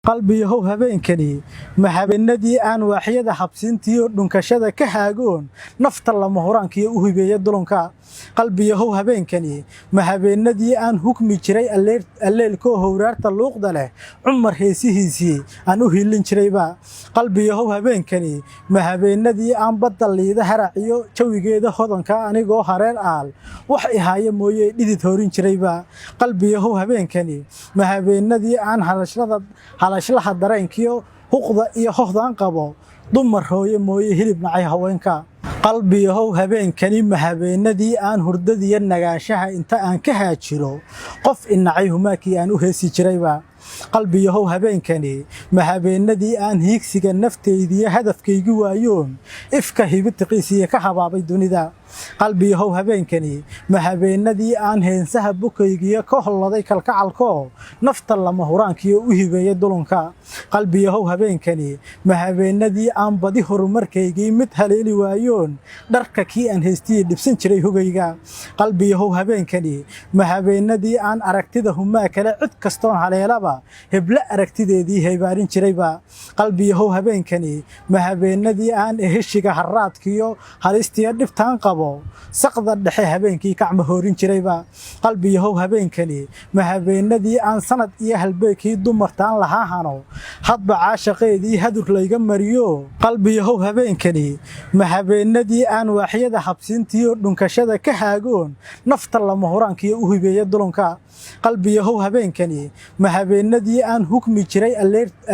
qalbi yahow habeenkani ma habeenadii aan waaxyada xabsiintiyo dhunkashada ka haagoon nafta lama horaankiyo u hibeeya dulunka qalbi yahow habeenkani ma habeenadii aan hukmi jiray alleelkoo howraarta luuqda leh cumar heesihiisii aan u hiilin jirayba qalbi yahow habeenkani ma habeenadii aan badda liida haraciyo jawigeeda hodanka anigoo hareer aal wax ihaaye mooye dhidid horin jirayba qalbi yahow habeenkani ma habeenadii aan halashlaha dareenkiyo huqda iyo hohdaan qabo dumar hooye mooye hilib nacay haweenka qalbi yahow habeenkani ma habeenadii aan hurdadiyo nagaashaha inta aan ka haajiro qof inacay humaakii aan u heesi jirayba qalbi yahow habeenkani ma habeenadii aan hiigsiga naftaydiyo hadafkaygi waayoon ifka hibitiqiisiyo ka habaabay dunida qalbi yahow habeenkani ma habeenadii aan heensaha bukaygiyo ka holladay kalkacalkoo nafta lama huraankiyo u hibeeya dulunka qalbi yahow habeenkani ma habeenadii aan badi horumarkaygii mid haleeli waayoon dharka kii aan haystiye dhibsan jiray hogayga qalbi yahow habeenkani ma habeenadii aan aragtida humaa kale cid kastoon haleelaba hebla aragtideedii haybaarin jirayba qalbi yahow habeenkani ma habeenadii aan eheshiga harraadkiyo halistiya dhibtaan qabo saqda dhexe habeenkii kacma hoorin jirayba qalbi yahow habeenkani ma habeenadii aan sanad iyo halbeekii dumartaan lahaa hano hadba caashaqeedii hadur layga mariyo qalbi yahow habeenkani ma habeenadii aan waaxyada xabsiintiyo dhunkashada ka haagoon nafta lama horaankiyo u hibeeya dulunka qalbi yahow habeenkani ma habeenadii aan hukmi jiray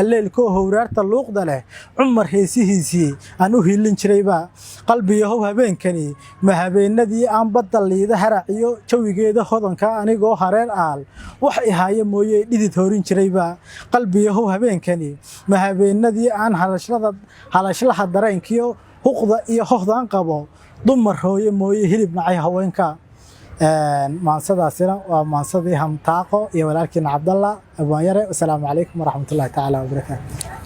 alleelkoo howraarta luuqda leh cumar heesihiisii aan u hiilin jirayba qalbi yahow habeenkani ma habeenadii aan badda liida haraciyo jawigeeda hodanka anigoo hareer aal wax ihaaye mooye dhidid horin jirayba qalbi yahow habeenkani ma habeenadii aan halashlaha dareenkiyo huqda iyo hohdaan qabo dumar hooye mooye hilib nacay haweenka maansadaasina waa maansadii hamtaaqo iyo walaalkiina cabdalla abwaanyare. Assalaamu calaykum waraxmatullaahi tacaala wabarakaatu.